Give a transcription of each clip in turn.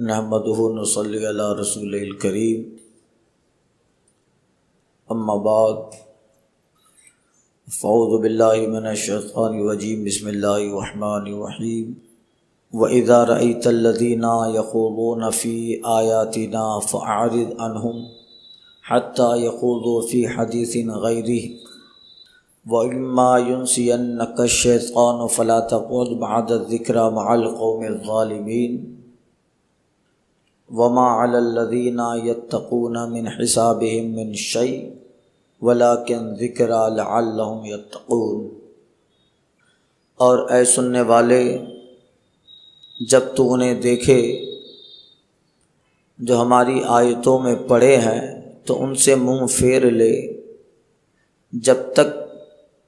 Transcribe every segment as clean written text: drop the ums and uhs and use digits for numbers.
نحمدہ نصلی علی رسول الکریم، اما بعد فاعوذ باللہ من الشیطان الرجیم، بسم اللہ الرحمن الرحیم۔ وَإِذَا رَأَيْتَ الَّذِينَ يَخُوضُونَ فِي آيَاتِنَا فَأَعْرِضْ عَنْهُمْ حَتَّى يَخُوضُوا فِي حَدِيثٍ غَيْرِهِ وَإِمَّا يُنْسِيَنَّكَ الشَّيْطَانُ فَلَا تَقْعُدْ بَعْدَ الذِّكْرَىٰ مَعَ الْقَوْمِ الظَّالِمِينَ وَمَا عَلَى الَّذِينَ يَتَّقُونَ مِنْ حِسَابِهِم مِّن شَيْءٍ وَلَٰكِنْ ذِكْرَىٰ لَعَلَّهُمْ يَتَّقُونَ۔ اور اے سننے والے، جب تو انہیں دیکھے جو ہماری آیتوں میں پڑے ہیں تو ان سے منہ پھیر لے جب تک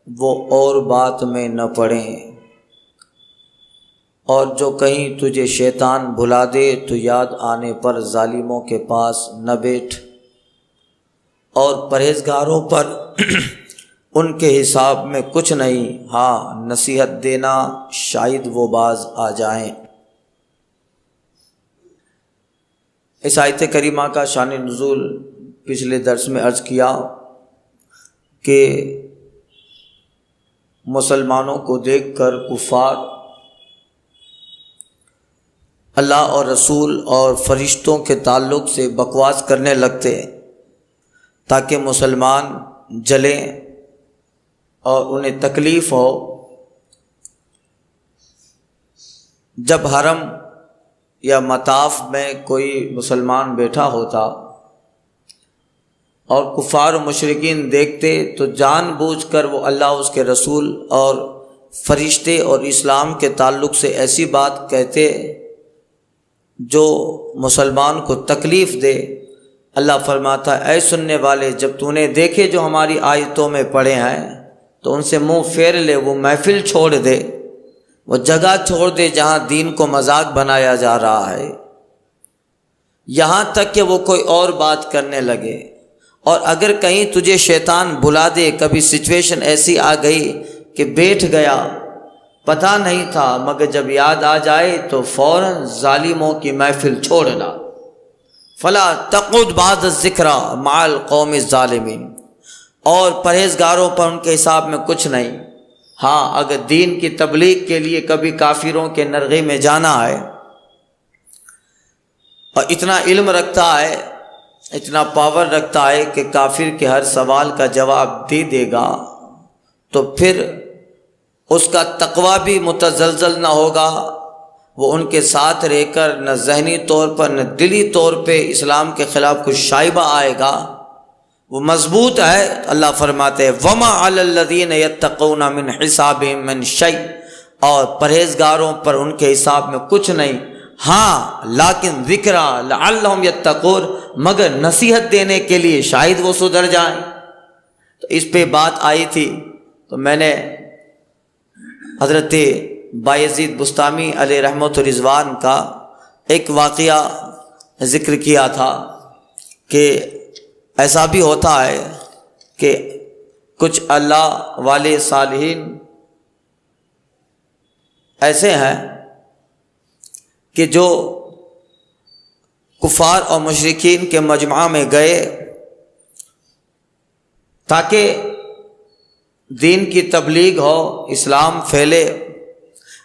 وہ اور بات میں نہ پڑیں، اور جو کہیں تجھے شیطان بھلا دے تو یاد آنے پر ظالموں کے پاس نہ بیٹھ، اور پرہیزگاروں پر ان کے حساب میں کچھ نہیں، ہاں نصیحت دینا شاید وہ باز آ جائیں۔ اس آیت کریمہ کا شان نزول پچھلے درس میں عرض کیا کہ مسلمانوں کو دیکھ کر کفار اللہ اور رسول اور فرشتوں کے تعلق سے بکواس کرنے لگتے تاکہ مسلمان جلیں اور انہیں تکلیف ہو۔ جب حرم یا مطاف میں کوئی مسلمان بیٹھا ہوتا اور کفار و مشرکین دیکھتے تو جان بوجھ کر وہ اللہ، اس کے رسول اور فرشتے اور اسلام کے تعلق سے ایسی بات کہتے جو مسلمان کو تکلیف دے۔ اللہ فرماتا ہے، اے سننے والے، جب تو نے دیکھے جو ہماری آیتوں میں پڑھے ہیں تو ان سے منہ پھیر لے، وہ محفل چھوڑ دے، وہ جگہ چھوڑ دے جہاں دین کو مذاق بنایا جا رہا ہے، یہاں تک کہ وہ کوئی اور بات کرنے لگے۔ اور اگر کہیں تجھے شیطان بھلا دے، کبھی سچویشن ایسی آ گئی کہ بیٹھ گیا، پتہ نہیں تھا، مگر جب یاد آ جائے تو فوراً ظالموں کی محفل چھوڑنا۔ فلا تقعد بعد الذکریٰ مع القوم الظالمین، اور پرہیزگاروں پر ان کے حساب میں کچھ نہیں۔ ہاں اگر دین کی تبلیغ کے لیے کبھی کافروں کے نرغے میں جانا ہے اور اتنا علم رکھتا ہے، اتنا پاور رکھتا ہے کہ کافر کے ہر سوال کا جواب دے دے گا، تو پھر اس کا تقویٰ بھی متزلزل نہ ہوگا، وہ ان کے ساتھ رہ کر نہ ذہنی طور پر نہ دلی طور پہ اسلام کے خلاف کچھ شائبہ آئے گا، وہ مضبوط ہے۔ اللہ فرماتے ہیں وَمَا عَلَى الَّذِينَ يَتَّقُونَ مِنْ حِسَابِهِم مِّن شَيْءٍ، اور پرہیزگاروں پر ان کے حساب میں کچھ نہیں، ہاں لیکن ذکرا لعلہم یتقون، مگر نصیحت دینے کے لیے شاید وہ سدھر جائیں۔ تو اس پہ بات آئی تھی تو میں نے حضرت بایزید بسطامی علیہ رحمت و رضوان کا ایک واقعہ ذکر کیا تھا کہ ایسا بھی ہوتا ہے کہ کچھ اللہ والے صالحین ایسے ہیں کہ جو کفار اور مشرکین کے مجمع میں گئے تاکہ دین کی تبلیغ ہو، اسلام پھیلے،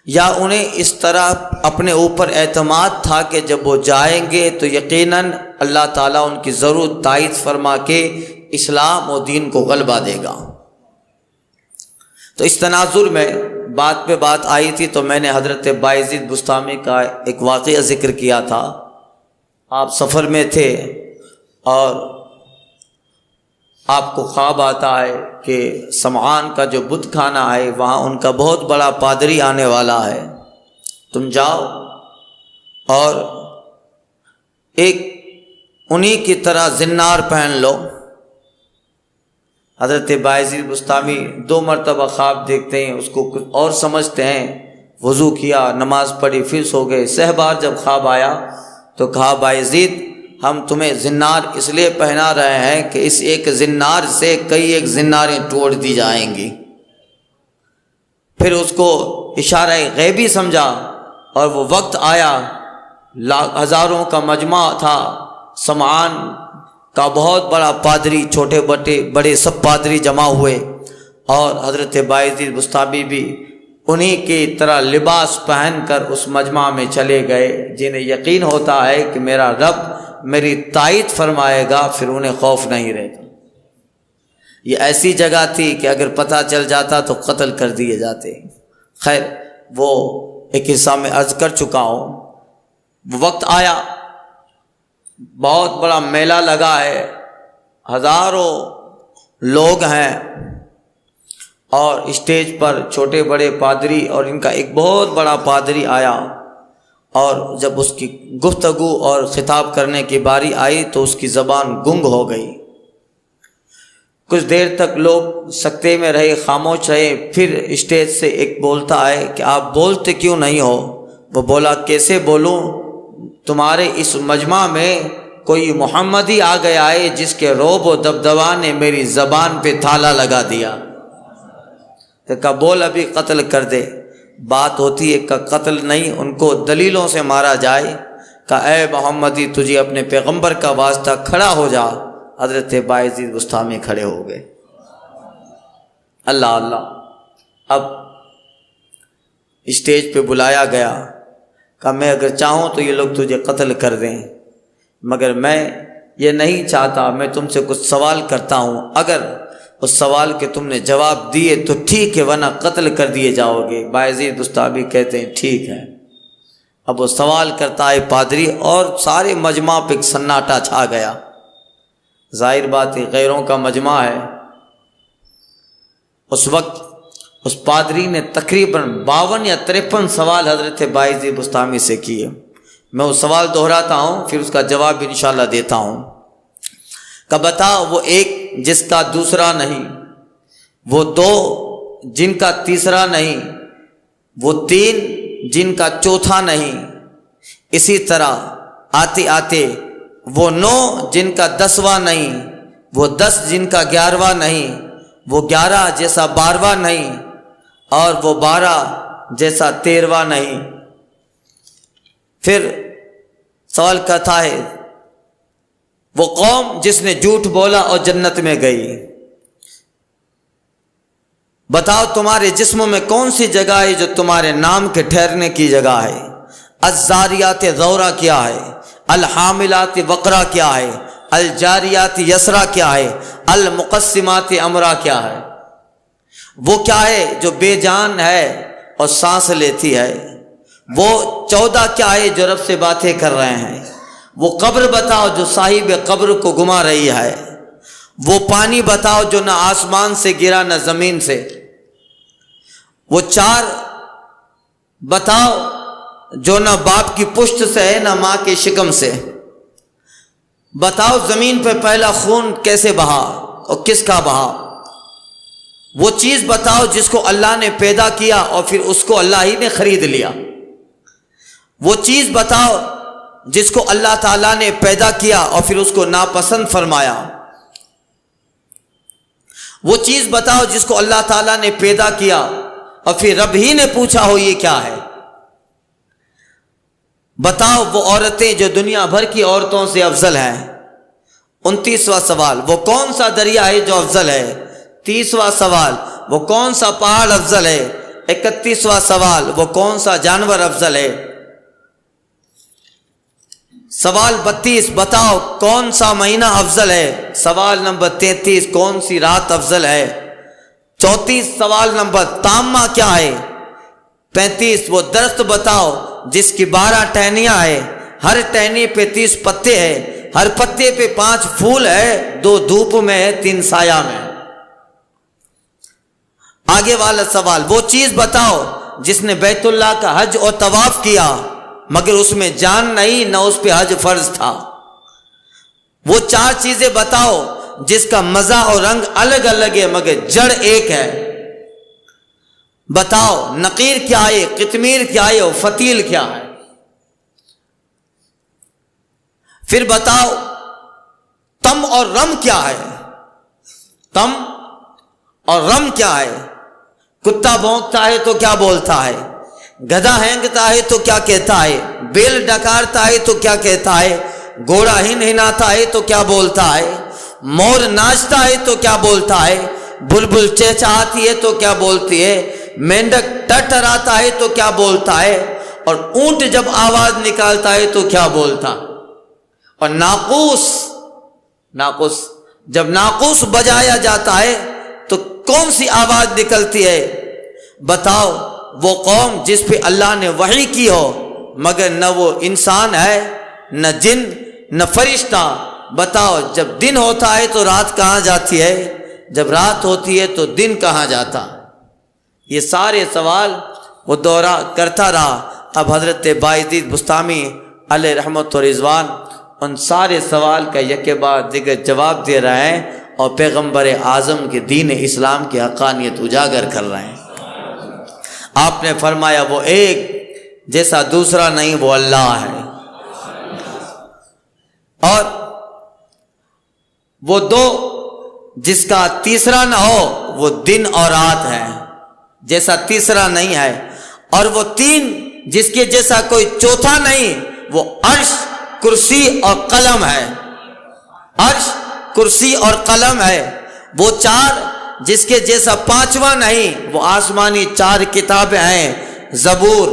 یا انہیں اس طرح اپنے اوپر اعتماد تھا کہ جب وہ جائیں گے تو یقیناً اللہ تعالیٰ ان کی ضرور تائید فرما کے اسلام و دین کو غلبہ دے گا۔ تو اس تناظر میں بات پہ بات آئی تھی تو میں نے حضرت بایزید بسطامی کا ایک واقعہ ذکر کیا تھا۔ آپ سفر میں تھے اور آپ کو خواب آتا ہے کہ سمعان کا جو بت خانہ ہے وہاں ان کا بہت بڑا پادری آنے والا ہے، تم جاؤ اور ایک انہی کی طرح زنار پہن لو۔ حضرت بایزید بسطامی 2 مرتبہ خواب دیکھتے ہیں، اس کو کچھ اور سمجھتے ہیں، وضو کیا، نماز پڑھی، پھر سو گئے۔ سہ بار جب خواب آیا تو کہا بایزید ہم تمہیں زنار اس لیے پہنا رہے ہیں کہ اس ایک زنار سے کئی ایک زناریں توڑ دی جائیں گی۔ پھر اس کو اشارہ غیبی سمجھا اور وہ وقت آیا ہزاروں کا مجمع تھا، سمعان کا بہت بڑا پادری، چھوٹے بڑے سب پادری جمع ہوئے، اور حضرت بایزید بستامی بھی انہی کی طرح لباس پہن کر اس مجمع میں چلے گئے، جنہیں یقین ہوتا ہے کہ میرا رب میری تائید فرمائے گا، پھر انہیں خوف نہیں رہتا۔ یہ ایسی جگہ تھی کہ اگر پتہ چل جاتا تو قتل کر دیے جاتے۔ خیر، وہ ایک حصہ میں عرض کر چکا ہوں۔ وہ وقت آیا، بہت بڑا میلہ لگا ہے، ہزاروں لوگ ہیں، اور اسٹیج پر چھوٹے بڑے پادری اور ان کا ایک بہت بڑا پادری آیا، اور جب اس کی گفتگو اور خطاب کرنے کی باری آئی تو اس کی زبان گنگ ہو گئی۔ کچھ دیر تک لوگ سکتے میں رہے، خاموش رہے، پھر اسٹیج سے ایک بولتا ہے کہ آپ بولتے کیوں نہیں ہو؟ وہ بولا، کیسے بولوں؟ تمہارے اس مجمع میں کوئی محمدی آ گیا ہے جس کے رعب و دبدبا نے میری زبان پہ تالا لگا دیا۔ تو کہا، بول ابھی قتل کر دے۔ بات ہوتی ہے کہ قتل نہیں، ان کو دلیلوں سے مارا جائے۔ کہا، اے محمدی، تجھے اپنے پیغمبر کا واسطہ، کھڑا ہو جا۔ حضرت بایزید بستامی کھڑے ہو گئے۔ اللہ اللہ۔ اب اسٹیج پہ بلایا گیا، کہا، میں اگر چاہوں تو یہ لوگ تجھے قتل کر دیں، مگر میں یہ نہیں چاہتا، میں تم سے کچھ سوال کرتا ہوں، اگر اس سوال کے تم نے جواب دیے تو ٹھیک ہے، ورنہ قتل کر دیے جاؤ گے۔ بایزید بستامی کہتے ہیں ٹھیک ہے۔ اب وہ سوال کرتا ہے پادری، اور سارے مجمع پہ سناٹا چھا گیا۔ ظاہر بات ہے، غیروں کا مجمع ہے۔ اس وقت اس پادری نے تقریباً 52 یا 53 سوال حضرت بایزید بستامی سے کیے۔ میں وہ سوال دہراتا ہوں، پھر اس کا جواب انشاءاللہ دیتا ہوں۔ کہ بتاؤ، وہ ایک جس کا دوسرا نہیں، وہ دو جن کا تیسرا نہیں، وہ تین جن کا چوتھا نہیں، اسی طرح آتے آتے وہ 9 جن کا 10واں نہیں، وہ 10 جن کا 11واں نہیں، وہ 11 جیسا 12واں نہیں، اور وہ 12 جیسا 13واں نہیں۔ پھر سوال کرتا ہے، وہ قوم جس نے جھوٹ بولا اور جنت میں گئی، بتاؤ تمہارے جسموں میں کون سی جگہ ہے جو تمہارے نام کے ٹھہرنے کی جگہ ہے؟ الزاریات ذورا کیا ہے؟ الحاملات وقرا کیا ہے؟ الجاریات یسرا کیا ہے؟ المقسمات امرا کیا ہے؟ وہ کیا ہے جو بے جان ہے اور سانس لیتی ہے؟ وہ 14 کیا ہے جو رب سے باتیں کر رہے ہیں؟ وہ قبر بتاؤ جو صاحب قبر کو گھما رہی ہے؟ وہ پانی بتاؤ جو نہ آسمان سے گرا نہ زمین سے؟ وہ 4 بتاؤ جو نہ باپ کی پشت سے ہے نہ ماں کے شکم سے؟ بتاؤ زمین پہ پہلا خون کیسے بہا اور کس کا بہا؟ وہ چیز بتاؤ جس کو اللہ نے پیدا کیا اور پھر اس کو اللہ ہی نے خرید لیا۔ وہ چیز بتاؤ جس کو اللہ تعالیٰ نے پیدا کیا اور پھر اس کو ناپسند فرمایا۔ وہ چیز بتاؤ جس کو اللہ تعالیٰ نے پیدا کیا اور پھر رب ہی نے پوچھا ہو یہ کیا ہے۔ بتاؤ وہ عورتیں جو دنیا بھر کی عورتوں سے افضل ہیں۔ 29واں سوال، وہ کون سا دریا ہے جو افضل ہے؟ 30واں سوال، وہ کون سا پہاڑ افضل ہے؟ 31واں سوال، وہ کون سا جانور افضل ہے؟ سوال 32، بتاؤ کون سا مہینہ افضل ہے؟ سوال نمبر 33، کون سی رات افضل ہے؟ 34 سوال نمبر، تامہ کیا ہے؟ 35، وہ درخت بتاؤ جس کی 12 ٹہنیاں ہیں، ہر ٹہنی پہ 30 پتے ہیں، ہر پتے پہ 5 پھول ہے، 2 دھوپ میں ہے، 3 سایہ میں۔ آگے والا سوال، وہ چیز بتاؤ جس نے بیت اللہ کا حج اور طواف کیا مگر اس میں جان نہیں، نہ اس پہ حج فرض تھا۔ وہ 4 چیزیں بتاؤ جس کا مزہ اور رنگ الگ الگ ہے مگر جڑ ایک ہے۔ بتاؤ نقیر کیا ہے، قطمیر کیا ہے اور فتیل کیا ہے؟ پھر بتاؤ تم اور رم کیا ہے؟ تم اور رم کیا ہے؟ کتا بھونکتا ہے تو کیا بولتا ہے؟ گدھا ہینگتا ہے تو کیا کہتا ہے؟ بیل ڈکارتا ہے تو کیا کہتا ہے، گھوڑا ہنہناتا ہے تو کیا بولتا ہے، مور ناچتا ہے تو کیا بولتا ہے، بلبل چہچہاتی ہے تو کیا بولتی ہے، مینڈک ٹٹراتا ہے تو کیا بولتا ہے، اور اونٹ جب آواز نکالتا ہے تو کیا بولتا، اور ناقوس جب ناقوس بجایا جاتا ہے تو کون سی آواز نکلتی ہے؟ بتاؤ، وہ قوم جس پہ اللہ نے وحی کی ہو مگر نہ وہ انسان ہے نہ جن نہ فرشتہ، بتاؤ جب دن ہوتا ہے تو رات کہاں جاتی ہے، جب رات ہوتی ہے تو دن کہاں جاتا؟ یہ سارے سوال وہ دورہ کرتا رہا۔ اب حضرت بایزید بسطامی علیہ رحمت و رضوان ان سارے سوال کا یک بعد دیگر جواب دے رہے ہیں اور پیغمبر اعظم کے دین اسلام کی حقانیت اجاگر کر رہے ہیں۔ آپ نے فرمایا وہ ایک جیسا دوسرا نہیں، وہ اللہ ہے، اور وہ دو جس کا تیسرا نہ ہو، وہ دن اور رات ہے، جیسا تیسرا نہیں ہے، اور وہ تین جس کے جیسا کوئی چوتھا نہیں، وہ عرش، کرسی اور قلم ہے، عرش، کرسی اور قلم ہے، وہ چار جس کے جیسا پانچواں نہیں، وہ آسمانی چار کتابیں ہیں، زبور،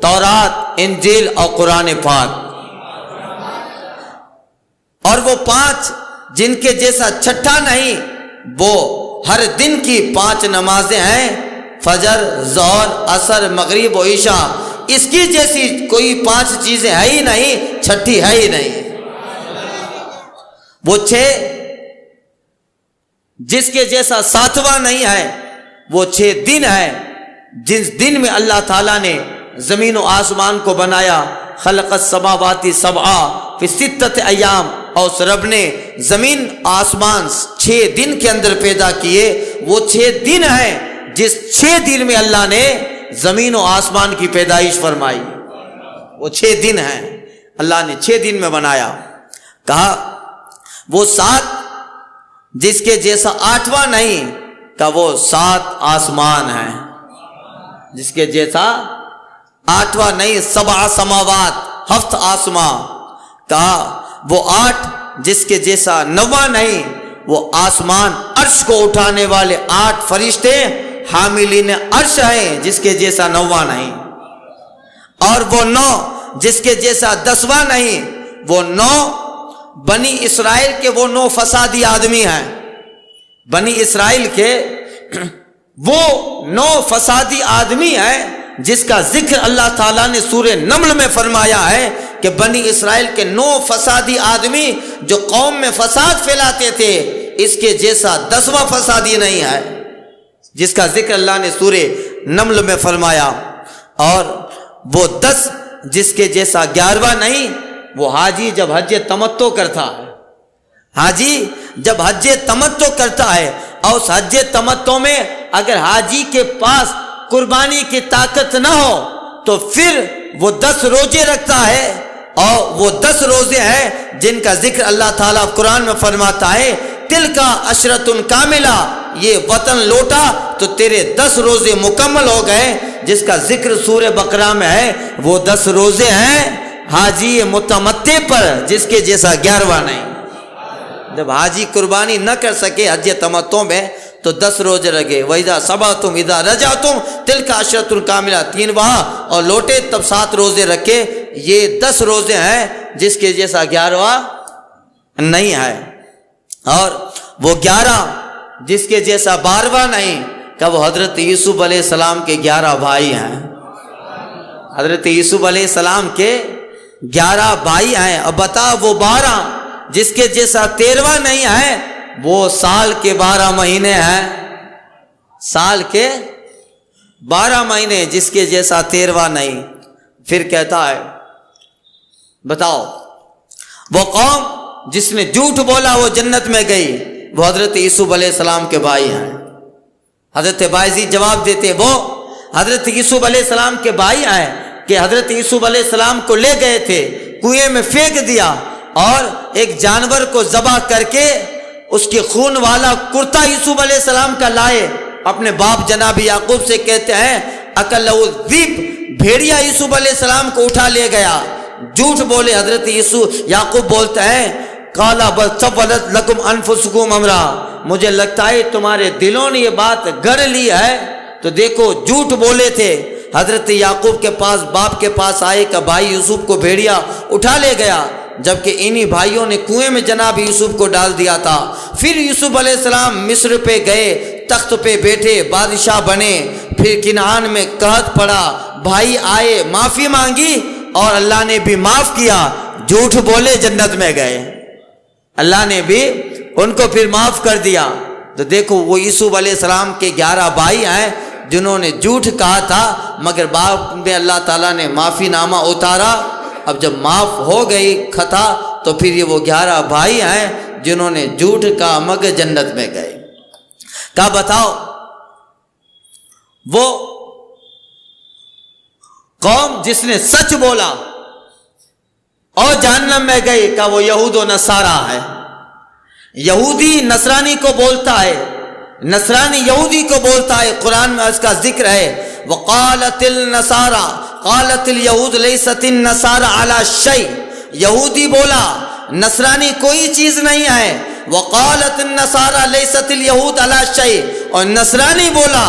تورات، انجیل اور قرآن پاک، اور وہ پانچ جن کے جیسا چھٹا نہیں، وہ ہر دن کی 5 نمازیں ہیں، فجر، ظہر، عصر، مغرب و عشاء، اس کی جیسی کوئی 5 چیزیں ہے ہی نہیں، چھٹی ہے ہی نہیں۔ وہ 6 جس کے جیسا 7واں نہیں ہے، وہ 6 دن ہے، جس دن میں اللہ تعالیٰ نے زمین و آسمان کو بنایا، خلق السماوات سبعا فی 6 ایام، اور اس رب نے زمین آسمان 6 دن کے اندر پیدا کیے، وہ 6 دن ہیں جس 6 دن میں اللہ نے زمین و آسمان کی پیدائش فرمائی، وہ 6 دن ہیں اللہ نے 6 دن میں بنایا۔ کہا وہ 7 جس کے جیسا 8واں نہیں، کہ وہ 7 آسمان ہیں، جس کے جیسا 8واں نہیں، 7 سماوات، 7 آسمان، کہا وہ 8 جس کے جیسا 9واں نہیں، وہ آسمان، عرش کو اٹھانے والے 8 فرشتے حاملین عرش ہیں، جس کے جیسا 9واں نہیں، اور وہ 9 جس کے جیسا 10واں نہیں، وہ 9 بنی اسرائیل کے وہ 9 فسادی آدمی ہیں، بنی اسرائیل کے وہ 9 فسادی آدمی ہیں جس کا ذکر اللہ تعالیٰ نے سورہ نمل میں فرمایا ہے کہ بنی اسرائیل کے 9 فسادی آدمی جو قوم میں فساد پھیلاتے تھے، اس کے جیسا 10واں فسادی نہیں ہے، جس کا ذکر اللہ نے سورہ نمل میں فرمایا، اور وہ 10 جس کے جیسا 11واں نہیں، وہ حاجی جب حج تمتع کرتا ہے، حاجی جب حج تمتع کرتا ہے، اور اس حج تمتع میں اگر حاجی کے پاس قربانی کی طاقت نہ ہو تو پھر وہ 10 روزے رکھتا ہے، اور وہ 10 روزے ہیں جن کا ذکر اللہ تعالیٰ قرآن میں فرماتا ہے، تل کا عشرۃ کاملہ، یہ وطن لوٹا تو تیرے 10 روزے مکمل ہو گئے، جس کا ذکر سورہ بقرہ میں ہے، وہ 10 روزے ہیں حاجی متمتع پر، جس کے جیسا 11واں نہیں۔ جب حاجی قربانی نہ کر سکے حج تمتع میں تو 10 روزے رکھے، وَإِذَا صَبَحْتُمْ إِذَا رَجَعْتُمْ تِلْكَ عَشْرَةٌ کاملہ، 3 وہاں اور لوٹے تب 7 روزے رکھے، یہ 10 روزے ہیں جس کے جیسا 11واں نہیں ہے، اور وہ 11 جس کے جیسا 12واں نہیں، کہ وہ حضرت یوسف علیہ السلام کے 11 بھائی ہیں، حضرت یوسف علیہ السلام کے 11 بھائی ہیں، اور بتا وہ 12 جس کے جیسا 13واں نہیں ہے، وہ سال کے 12 مہینے ہیں، سال کے 12 مہینے جس کے جیسا 13واں نہیں۔ پھر کہتا ہے بتاؤ وہ قوم جس نے جھوٹ بولا وہ جنت میں گئی، وہ حضرت یوسف علیہ السلام کے بھائی ہیں۔ حضرت بایزید جواب دیتے وہ حضرت یوسف علیہ السلام کے بھائی ہیں کہ حضرت یوسف علیہ السلام کو لے گئے تھے، کنویں میں پھینک دیا، اور ایک جانور کو ذبح کر کے اس کے خون والا کرتا یوسف علیہ السلام کا لائے، اپنے باپ جناب یعقوب سے کہتے ہیں اکلہ الذئب، بھیڑیا یوسف علیہ السلام کو اٹھا لے گیا. جھوٹ بولے. حضرت یعقوب بولتا ہے قالا بل سولت لکم انفسکم امرا، مجھے لگتا ہے تمہارے دلوں نے یہ بات گڑھ لی ہے. تو دیکھو جھوٹ بولے تھے. حضرت یعقوب کے پاس باپ کے پاس آئے کہ بھائی یوسف کو بھیڑیا اٹھا لے گیا، جبکہ انہی بھائیوں نے کنویں میں جناب یوسف کو ڈال دیا تھا. پھر یوسف علیہ السلام مصر پہ گئے، تخت پہ بیٹھے، بادشاہ بنے. پھر کنعان میں قحط پڑا، بھائی آئے، معافی مانگی اور اللہ نے بھی معاف کیا. جھوٹ بولے جنت میں گئے، اللہ نے بھی ان کو پھر معاف کر دیا. تو دیکھو وہ یوسف علیہ السلام کے 11 بھائی ہیں جنہوں نے جھوٹ کہا تھا، مگر بعد میں اللہ تعالیٰ نے معافی نامہ اتارا. اب جب معاف ہو گئی خطا تو پھر یہ وہ 11 بھائی ہیں جنہوں نے جھوٹ کہا مگر جنت میں گئے. کہا بتاؤ وہ قوم جس نے سچ بولا اور جہنم میں گئی، کہ وہ یہود و نصارہ ہے. یہودی نصرانی کو بولتا ہے، نصرانی یہودی کو بولتا ہے. قرآن میں اس کا ذکر ہے وقالت النصارى قالت اليهود ليست النصارى على شيء. یہودی بولا نصرانی کوئی چیز نہیں ہے. وقالت النصارى ليست اليهود على شيء، اور نصرانی بولا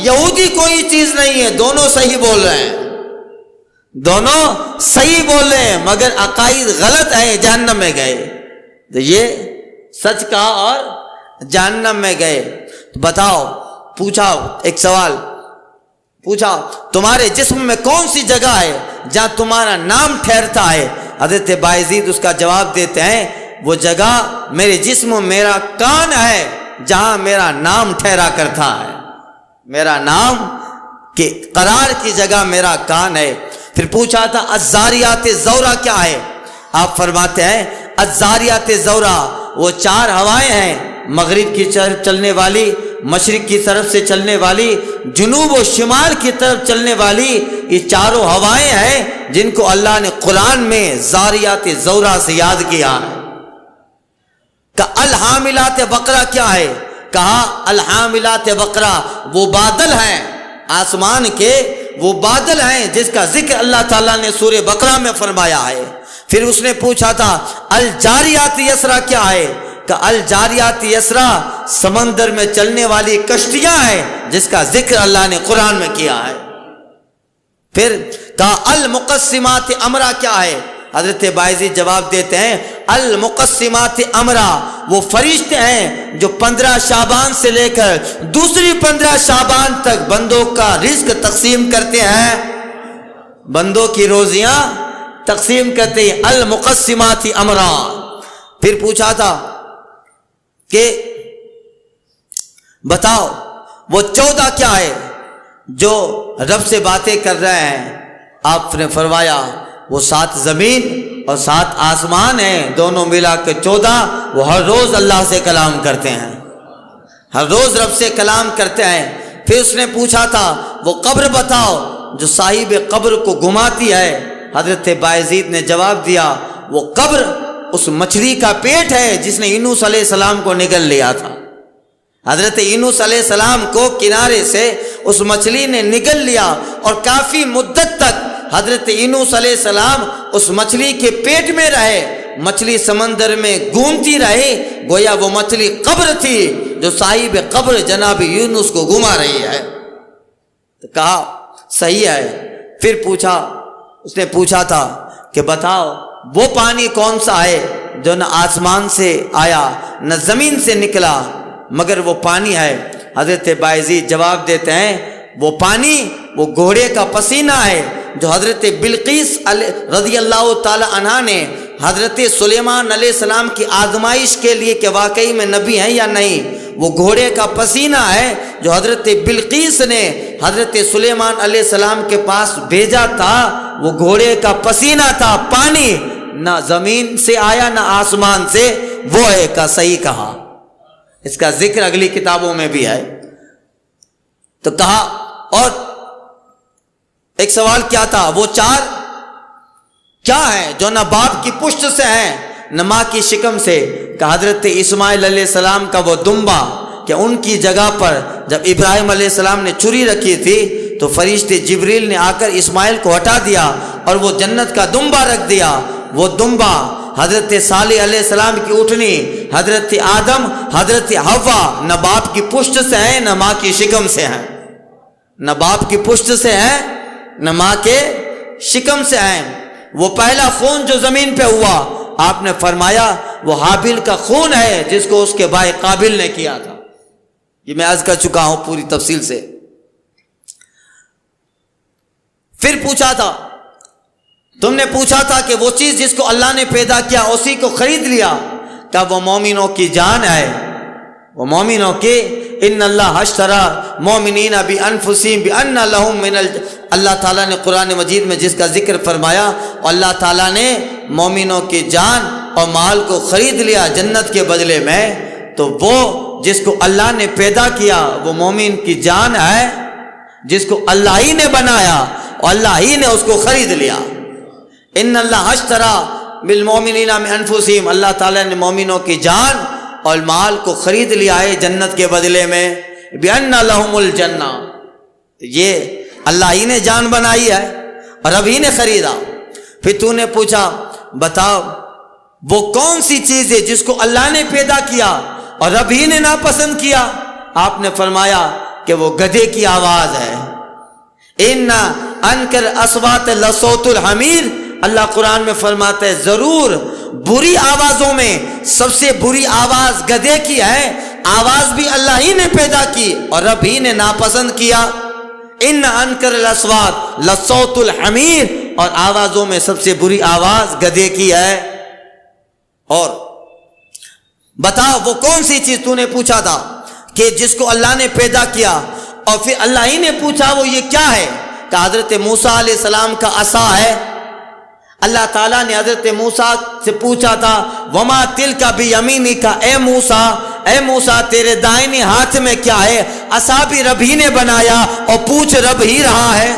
یہودی کوئی چیز نہیں ہے. دونوں صحیح بول رہے ہیں، دونوں صحیح بول رہے ہیں، مگر عقائد غلط ہے، جہنم میں گئے. تو یہ سچ کہا اور جہنم میں گئے. بتاؤ، پوچھا ایک سوال پوچھا تمہارے جسم میں کون سی جگہ ہے جہاں تمہارا نام ٹھہرتا ہے؟ حضرت بایزید اس کا جواب دیتے ہیں وہ جگہ میرے جسم میرا کان ہے جہاں میرا نام ٹھہرا کرتا ہے. میرا نام کے قرار کی جگہ میرا کان ہے. پھر پوچھا تھا الزاریات زورا کیا ہے؟ آپ فرماتے ہیں الزاریات زورا وہ 4 ہوائیں ہیں، مغرب کی طرف چلنے والی، مشرق کی طرف سے چلنے والی، جنوب و شمال کی طرف چلنے والی. یہ 4 ہوائیں ہیں جن کو اللہ نے قرآن میں زاریات زورا سے یاد کیا ہے. کہ الحاملات بقرہ کیا ہے؟ کہا الحاملات بقرہ وہ بادل ہیں، آسمان کے وہ بادل ہیں جس کا ذکر اللہ تعالیٰ نے سورہ بقرہ میں فرمایا ہے. پھر اس نے پوچھا تھا الجاریات یسرا کیا ہے؟ کہ الجاریات یسرا سمندر میں چلنے والی کشتیاں ہیں جس کا ذکر اللہ نے قرآن میں کیا ہے. پھر کہا المقسمات امرا کیا ہے؟ حضرت بایزید جواب دیتے ہیں المقسمات امرا وہ فرشتے ہیں جو 15 شعبان سے لے کر دوسری 15 شعبان تک بندوں کا رزق تقسیم کرتے ہیں، بندوں کی روزیاں تقسیم کرتے ہیں. المقسمات امرا. پھر پوچھا تھا کہ بتاؤ وہ 14 کیا ہے جو رب سے باتیں کر رہے ہیں؟ آپ نے فرمایا وہ 7 زمین اور 7 آسمان ہیں، دونوں ملا کے 14. وہ ہر روز اللہ سے کلام کرتے ہیں، ہر روز رب سے کلام کرتے ہیں. پھر اس نے پوچھا تھا وہ قبر بتاؤ جو صاحب قبر کو گھماتی ہے. حضرت بایزید نے جواب دیا وہ قبر اس مچھلی کا پیٹ ہے جس نے یونس علیہ السلام کو نگل لیا تھا. حضرت یونس علیہ السلام کو کنارے سے اس مچھلی نے نگل لیا اور کافی مدت تک حضرت یونس علیہ السلام اس مچھلی کے پیٹ میں رہے. مچھلی سمندر میں گھومتی رہی، گویا وہ مچھلی قبر تھی جو صاحب قبر جناب یونس کو گھما رہی ہے. تو کہا صحیح ہے. پھر پوچھا، اس نے پوچھا تھا کہ بتاؤ وہ پانی کون سا ہے جو نہ آسمان سے آیا نہ زمین سے نکلا مگر وہ پانی ہے؟ حضرت بایزید جواب دیتے ہیں وہ پانی وہ گھوڑے کا پسینہ ہے جو حضرت بلقیس رضی اللہ تعالی عنہا نے حضرت سلیمان علیہ السلام کی آزمائش کے لیے کہ واقعی میں نبی ہیں یا نہیں، وہ گھوڑے کا پسینہ ہے جو حضرت بلقیس نے حضرت سلیمان علیہ السلام کے پاس بھیجا تھا. وہ گھوڑے کا پسینہ تھا، پانی نہ زمین سے آیا نہ آسمان سے. وہ ہے کا صحیح کہا. اس کا ذکر اگلی کتابوں میں بھی ہے. تو کہا اور ایک سوال کیا تھا وہ 4 کیا ہے جو نہ باپ کی پشت سے ہیں نہ ماں کی شکم سے؟ کہ حضرت اسماعیل علیہ السلام کا وہ دمبا کہ ان کی جگہ پر جب ابراہیم علیہ السلام نے چھری رکھی تھی تو فرشتے جبریل نے آ کر اسماعیل کو ہٹا دیا اور وہ جنت کا دمبا رکھ دیا. وہ دمبا حضرت صالح علیہ السلام کی اٹھنی، حضرت آدم، حضرت حوا نہ باپ کی پشت سے ہیں نہ ماں کی شکم سے ہیں، نہ باپ کی پشت سے ہیں نہ ماں کے شکم سے ہیں. وہ پہلا خون جو زمین پہ ہوا، آپ نے فرمایا وہ حابیل کا خون ہے جس کو اس کے بھائی قابل نے کیا تھا. یہ میں عرض کر چکا ہوں پوری تفصیل سے. پھر پوچھا تھا، تم نے پوچھا تھا کہ وہ چیز جس کو اللہ نے پیدا کیا اسی کو خرید لیا، کیا وہ مومنوں کی جان ہے؟ وہ مومنوں کی ان اللہ اشتری مومنین بانفسہم بان لہم من اللہ تعالیٰ نے قرآن مجید میں جس کا ذکر فرمایا، اللہ تعالیٰ نے مومنوں کی جان اور مال کو خرید لیا جنت کے بدلے میں. تو وہ جس کو اللہ نے پیدا کیا وہ مومن کی جان ہے، جس کو اللہ ہی نے بنایا اور اللہ ہی نے اس کو خرید لیا. ان اللہ اشتری بالمؤمنین من انفسہم، اللہ تعالیٰ نے مومنوں کی جان اور مال کو خرید لیا ہے جنت کے بدلے میں. بأن لہم الجنہ، یہ اللہ ہی نے جان بنائی ہے اور رب ہی نے خریدا. پھر تو نے پوچھا بتاؤ وہ کون سی چیز ہے جس کو اللہ نے پیدا کیا اور رب ہی نے ناپسند کیا؟ آپ نے فرمایا کہ وہ گدھے کی آواز ہے. ان انکر اصوات لصوت الحمیر، اللہ قرآن میں فرماتا ہے ضرور بری آوازوں میں سب سے بری آواز گدھے کی ہے. آواز بھی اللہ ہی نے پیدا کی اور رب ہی نے ناپسند کیا. ان انکر الاصوات لصوت الحمیر، اور آوازوں میں سب سے بری آواز گدھے کی ہے. اور بتاؤ وہ کون سی چیز تو نے پوچھا تھا کہ جس کو اللہ نے پیدا کیا، اور پھر اللہ ہی نے پوچھا وہ یہ کیا ہے؟ کہ حضرت موسیٰ علیہ السلام کا عصا ہے. اللہ تعالیٰ نے حضرت موسیٰ سے پوچھا تھا وما تلک بیمینک، اے موسیٰ تیرے دائیں ہاتھ میں کیا ہے؟ عصا بھی رب ہی نے بنایا اور پوچھ رب ہی رہا ہے،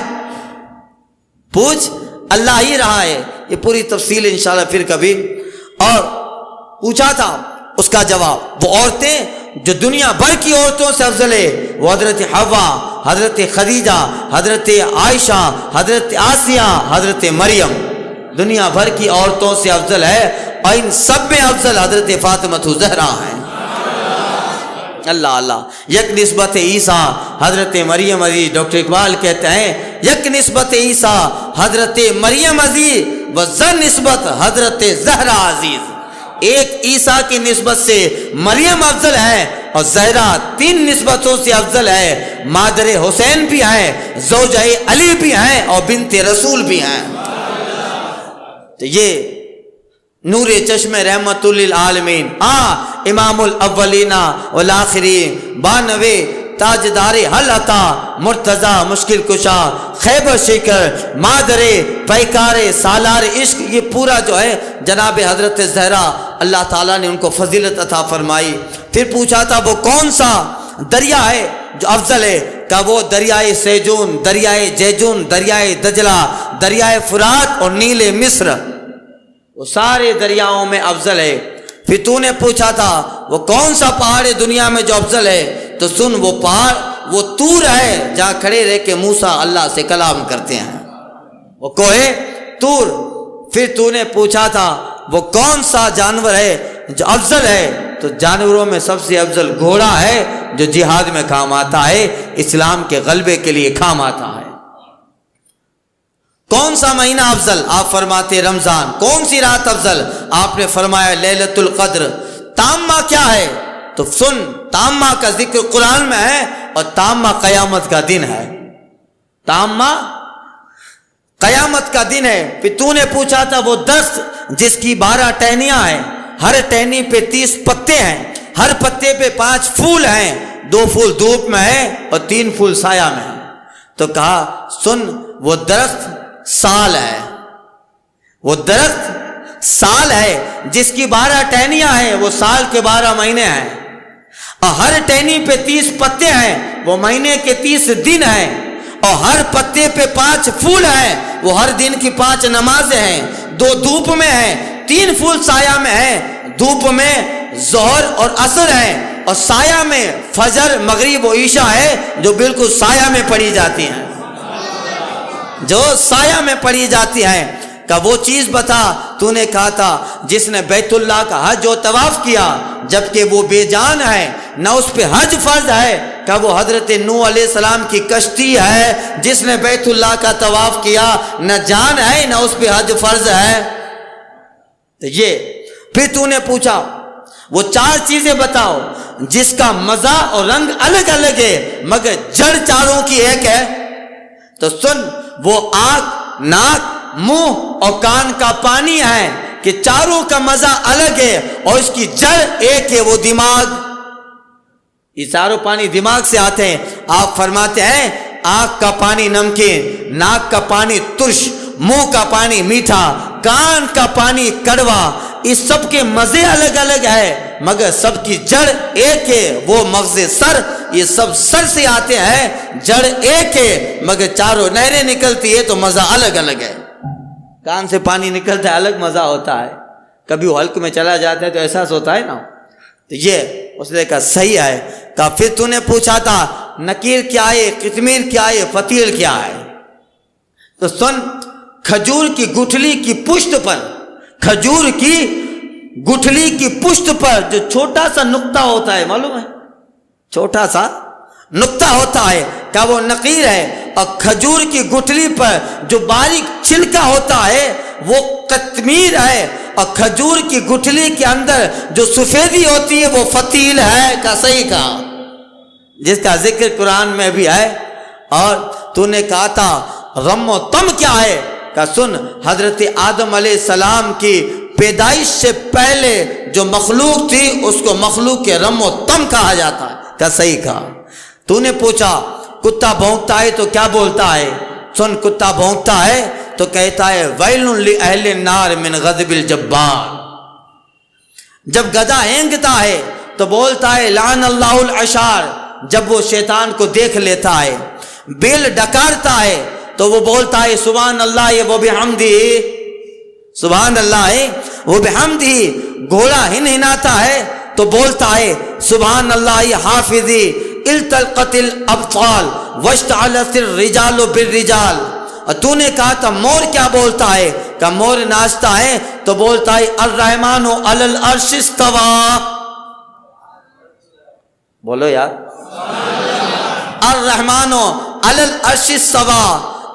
پوچھ اللہ ہی رہا ہے. یہ پوری تفصیل انشاءاللہ پھر کبھی. اور پوچھا تھا اس کا جواب، وہ عورتیں جو دنیا بھر کی عورتوں سے افضل ہے وہ حضرت حوا، حضرت خدیجہ، حضرت عائشہ، حضرت آسیہ، حضرت مریم، دنیا بھر کی عورتوں سے افضل ہے. اور ان سب میں افضل حضرت فاطمہ زہرا ہیں. اللہ اللہ. یک نسبت عیسیٰ حضرت مریم عزیز، ڈاکٹر اقبال کہتے ہیں یک نسبت عیسیٰ حضرت مریم عزیز و زن نسبت حضرت زہرا عزیز. ایک عیسیٰ کی نسبت سے مریم افضل ہے اور زہرا 3 نسبتوں سے افضل ہے. مادر حسین بھی ہیں، زوجہ علی بھی ہیں اور بنت رسول بھی ہیں. تو یہ نور چشم رحمت للعالمین، امام الاولین والآخرین، 92 تاجدار حل عطا، مرتضی مشکل کشا، خیبر شکر، مادر پیکار سالار عشق، یہ پورا جو ہے جناب حضرت زہرا اللہ تعالیٰ نے ان کو فضیلت عطا فرمائی. پھر پوچھا تھا وہ کون سا دریا ہے جو افضل ہے؟ کہ وہ دریائے سیجون، دریائے جیجون، دریائے دجلہ، دریائے فرات اور نیل مصر، وہ سارے دریاؤں میں افضل ہے. پھر تو نے پوچھا تھا وہ کون سا پہاڑ ہے دنیا میں جو افضل ہے؟ تو سن وہ پہاڑ وہ طور ہے جہاں کھڑے رہ کے موسیٰ اللہ سے کلام کرتے ہیں، وہ کوہ طور. پھر تو نے پوچھا تھا وہ کون سا جانور ہے جو افضل ہے؟ تو جانوروں میں سب سے افضل گھوڑا ہے جو جہاد میں کام آتا ہے، اسلام کے غلبے کے لیے کام آتا ہے. کون سا مہینہ افضل؟ آپ فرماتے رمضان. کون سی رات افضل؟ آپ نے فرمایا لیلۃ القدر. تامہ کیا ہے؟ تو سن، تامہ کا ذکر قرآن میں ہے اور تامہ قیامت کا دن ہے. تامہ قیامت کا دن ہے. پھر تو نے پوچھا تھا وہ درخت جس کی 12 ٹہنیاں ہیں، ہر ٹہنی پہ 30 پتے ہیں، ہر پتے پہ 5 پھول ہیں، 2 پھول دھوپ میں ہیں اور 3 پھول سایہ میں ہیں. تو کہا سن وہ درخت سال ہے، وہ درخت سال ہے جس کی 12 ٹہنیاں ہیں، وہ سال کے 12 مہینے ہیں، اور ہر ٹہنی پہ 30 پتے ہیں، وہ مہینے کے 30 دن ہیں، اور ہر پتے پہ 5 پھول ہیں، وہ ہر دن کی 5 نمازیں ہیں. 2 دھوپ میں ہیں، 3 پھول سایہ میں ہیں. دھوپ میں ظہر اور عصر ہیں اور سایہ میں فجر، مغرب و عشاء ہے جو بالکل سایہ میں پڑھی جاتی ہیں. جو سایہ میں پڑھی جاتی ہیں، کہ وہ چیز بتا تو نے کہا تھا جس نے بیت اللہ کا حج و طواف کیا جبکہ وہ بے جان ہے، نہ اس پہ حج فرض ہے، کہ وہ حضرت نوح علیہ السلام کی کشتی ہے جس نے بیت اللہ کا طواف کیا، نہ جان ہے نہ اس پہ حج فرض ہے۔ یہ پھر تو نے پوچھا وہ 4 چیزیں بتاؤ جس کا مزہ اور رنگ الگ الگ ہے مگر جڑ چاروں کی ایک ہے۔ تو سن، وہ آنکھ، ناک، منہ اور کان کا پانی ہے کہ چاروں کا مزہ الگ ہے اور اس کی جڑ ایک ہے، وہ دماغ۔ یہ چاروں پانی دماغ سے آتے ہیں۔ آپ فرماتے ہیں آنکھ کا پانی نمکین، ناک کا پانی ترش، منہ کا پانی میٹھا، کان کا پانی کڑوا، اس سب کے مزے الگ الگ ہے مگر سب کی جڑ ایک ہے، وہ مغز سر۔ یہ سب سر سے آتے ہیں، جڑ ایک ہے مگر چاروں نہریں نکلتی ہے تو مزہ الگ الگ ہے۔ کان سے پانی نکلتا ہے، الگ مزہ ہوتا ہے، کبھی وہ حلق میں چلا جاتا ہے تو احساس ہوتا ہے نا۔ تو یہ اس نے کہا صحیح ہے۔ کہا پھر تو نے پوچھا تھا نکیر کیا ہے، قطمیر کیا ہے، فتیل کیا ہے؟ تو سن، کھجور کی گٹھلی کی پشت پر، کھجور کی گٹھلی کی پشت پر جو چھوٹا سا نقطہ ہوتا ہے، معلوم ہے چھوٹا سا نقطہ ہوتا ہے، کیا وہ نقیر ہے؟ اور کھجور کی گٹھلی پر جو باریک چھلکا ہوتا ہے وہ قطمیر ہے، اور کھجور کی گٹھلی کے اندر جو سفیدی ہوتی ہے وہ فتیل ہے۔ کا صحیح کہا، جس کا ذکر قرآن میں بھی ہے۔ اور تو نے کہا تھا رم و تم کیا ہے؟ کہ سن، حضرت آدم علیہ السلام کی پیدائش سے پہلے جو مخلوق تھی اس کو مخلوق کے رم و تم کہا جاتا ہے۔ کیا صحیح کہا۔ تو نے پوچھا کتا بھونکتا ہے تو کیا بولتا ہے؟ سن، کتا بھونکتا ہے تو کہتا ہے ویل لأہل النار من غضب الجبار۔ جب گدھا ہینگتا ہے تو بولتا ہے لعن اللہ العشار، جب وہ شیطان کو دیکھ لیتا ہے۔ بیل ڈکارتا ہے تو وہ بولتا ہے سبحان اللہ و بحمدہ، سبحان اللہ و بحمدہ۔ گھوڑا ہنہناتا ہے تو بولتا ہے سبحان اللہ حافظی، التقت الابطال واشتعلت الرجال بالرجال۔ اور تو نے کہا تھا مور کیا بولتا ہے؟ کہ مور ناچتا ہے تو بولتا ہے الرحمن علی العرش استوى۔ بولو یار، الرحمن علی العرش استوى۔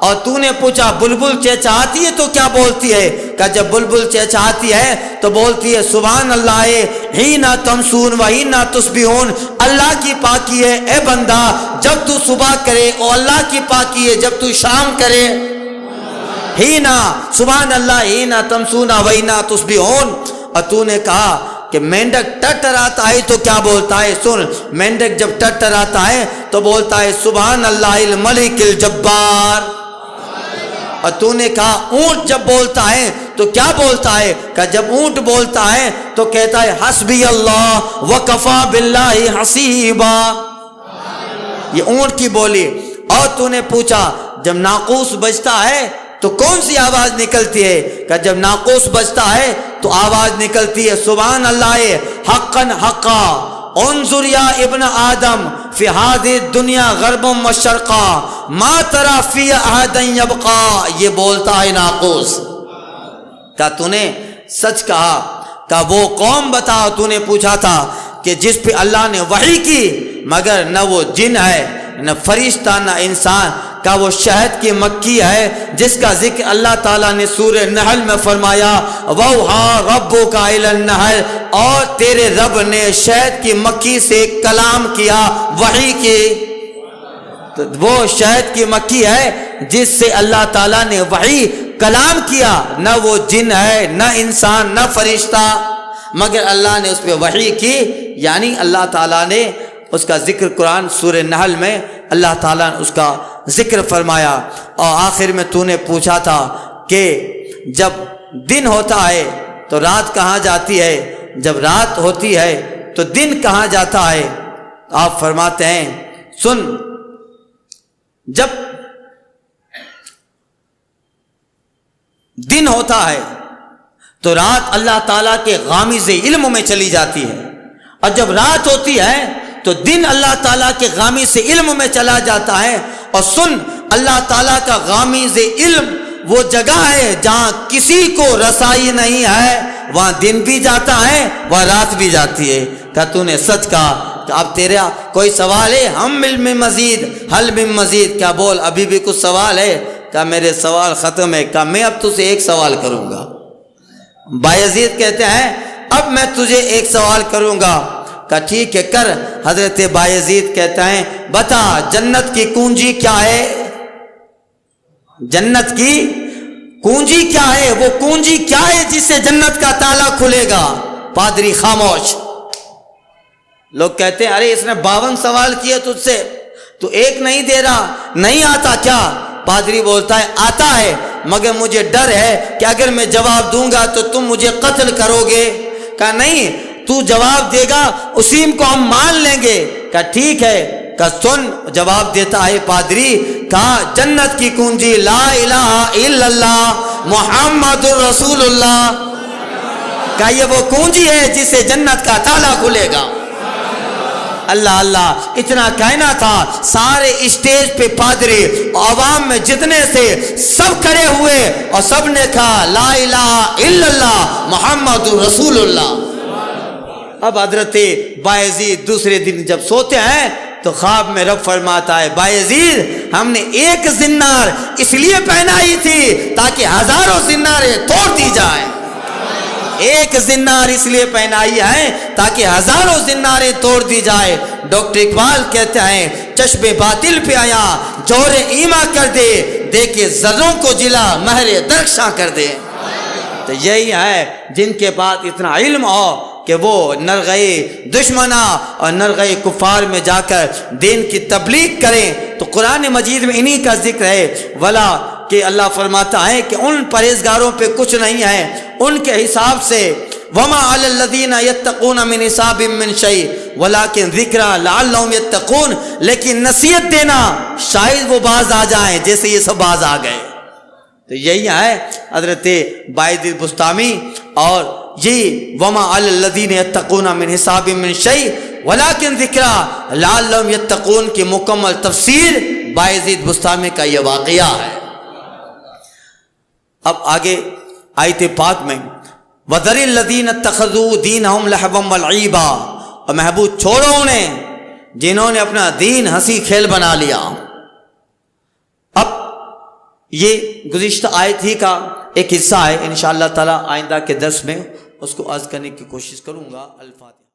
اور تو نے پوچھا بلبل چہچہاتی ہے تو کیا بولتی ہے؟ کہ جب بلبل چہچہاتی ہے تو بولتی ہے سبحان اللہ حین تمسون و حین تصبحون، اللہ کی پاکی ہے اے بندہ جب تو صبح کرے، اور اللہ کی پاکی ہے جب تو شام کرے۔ حین، سبحان اللہ حین تمسون و حین تصبحون۔ اور تو نے کہا کہ مینڈک ٹٹراتا ہے تو کیا بولتا ہے؟ سن، مینڈک جب ٹٹراتا ہے تو بولتا ہے سبحان اللہ الملک الجبار۔ اور تو نے کہا اونٹ جب بولتا ہے تو کیا بولتا ہے؟ کہ جب اونٹ بولتا ہے تو کہتا ہے حسبی اللہ وکفا باللہ حسیبا۔ یہ اونٹ کی بولی۔ اور تو نے پوچھا جب ناقوس بجتا ہے تو کون سی آواز نکلتی ہے؟ کہ جب ناقوس بجتا ہے تو آواز نکلتی ہے سبحان اللہ حقا حقا، انظر یا ابن آدم فی هذه الدنیا غرب و شرقا ما ترى فی احدا یبقا۔ یہ بولتا ہے ناقوس۔ کہا تو نے سچ کہا۔ کہ وہ قوم بتاؤ، تو نے پوچھا تھا کہ جس پہ اللہ نے وحی کی مگر نہ وہ جن ہے نہ فرشتہ نہ انسان، کا وہ شہد کی مکھی ہے جس کا ذکر اللہ تعالیٰ نے سورہ نحل میں فرمایا وَوْحَا رَبُّكَ إِلَى النَّحْلِ، اور تیرے رب نے شہد کی مکھی سے کلام کیا، وحی کی۔ تو وہ شہد کی مکھی ہے جس سے اللہ تعالیٰ نے وحی کلام کیا، نہ وہ جن ہے نہ انسان نہ فرشتہ، مگر اللہ نے اس پہ وحی کی، یعنی اللہ تعالیٰ نے اس کا ذکر قرآن سورہ نحل میں اللہ تعالیٰ نے اس کا ذکر فرمایا۔ اور آخر میں تو نے پوچھا تھا کہ جب دن ہوتا ہے تو رات کہاں جاتی ہے، جب رات ہوتی ہے تو دن کہاں جاتا ہے؟ آپ فرماتے ہیں سن، جب دن ہوتا ہے تو رات اللہ تعالیٰ کے غامض علم میں چلی جاتی ہے، اور جب رات ہوتی ہے تو دن اللہ تعالیٰ کے غامض علم میں چلا جاتا ہے۔ اور سن، اللہ تعالیٰ کا غامیز علم وہ جگہ ہے جہاں کسی کو رسائی نہیں ہے، وہاں دن بھی جاتا ہے وہاں رات بھی جاتی ہے۔ کہا تو نے سچ کہا، کہ اب تیرا کوئی سوال ہے؟ ہم علم میں مزید، حل میں مزید، کیا بول ابھی بھی کچھ سوال ہے؟ کہا میرے سوال ختم ہے۔ کہا میں اب تجھے ایک سوال کروں گا۔ بایزید کہتے ہیں اب میں تجھے ایک سوال کروں گا۔ کہا ٹھیک ہے کر۔ حضرت بایزید کہتے ہیں بتا جنت کی کنجی کیا ہے؟ جنت کی کنجی کیا ہے؟ وہ کنجی کیا ہے جس سے جنت کا تالا کھلے گا؟ پادری خاموش۔ لوگ کہتے ہیں ارے اس نے 52 سوال کیے تجھ سے، تو ایک نہیں دے رہا، نہیں آتا کیا؟ پادری بولتا ہے آتا ہے، مگر مجھے ڈر ہے کہ اگر میں جواب دوں گا تو تم مجھے قتل کرو گے۔ کہا نہیں، تو جواب دے گا اسی کو ہم مان لیں گے۔ کہا ٹھیک ہے۔ کہا سن، جواب دیتا ہے پادری، کہا جنت کی کنجی لا الہ الا اللہ محمد الرسول اللہ۔ کہا یہ وہ کنجی ہے جس سے جنت کا تالا کھلے گا۔ اللہ اللہ، اتنا کہنا تھا، سارے اسٹیج پہ پادری عوام میں جتنے سے سب کھڑے ہوئے اور سب نے کہا لا الہ الا اللہ محمد رسول اللہ۔ اب حضرت بایزید دوسرے دن جب سوتے ہیں تو خواب میں رب فرماتا ہے بایزید ہم نے ایک زنار اس لیے پہنائی تھی تاکہ ہزاروں زناریں توڑ دی جائیں۔ ایک زنار اس لیے پہنائی ہے تاکہ ہزاروں زناریں توڑ دی جائے۔ ڈاکٹر اقبال کہتے ہیں چشم باطل پہ آیا جور ایما کر دے، دیکھے ذروں کو جلا مہر درخشاں کر دے۔ تو یہی ہے جن کے پاس اتنا علم ہو کہ وہ نرغے دشمنا اور نرغے کفار میں جا کر دین کی تبلیغ کریں۔ تو قرآن مجید میں انہی کا ذکر ہے، ولا کہ اللہ فرماتا ہے کہ ان پرہیزگاروں پہ کچھ نہیں ہے ان کے حساب سے، وما علی الذین یتقون من حساب من شیء ولکن ذکری لعلہم یتقون، لیکن نصیحت دینا شاید وہ باز آ جائیں جیسے یہ سب باز آ گئے۔ تو یہی ہے حضرت بایزید بسطامی، اور یہ وما علی الذین یتقون من حساب من شیء ولکن ذکری لعلہم یتقون کی مکمل تفسیر بایزید بسطامی کا یہ واقعہ ہے۔ اب آگے آیت پاک میں وَذَرِ الَّذِينَ اتَّخَذُوا دِينَهُمْ لَهْوًا وَلَعِبًا، اور محبوب چھوڑو انہیں جنہوں نے اپنا دین ہنسی کھیل بنا لیا۔ اب یہ گزشتہ آیت ہی کا ایک حصہ ہے، انشاءاللہ تعالی آئندہ کے درس میں اس کو عرض کرنے کی کوشش کروں گا۔ الفاتحہ۔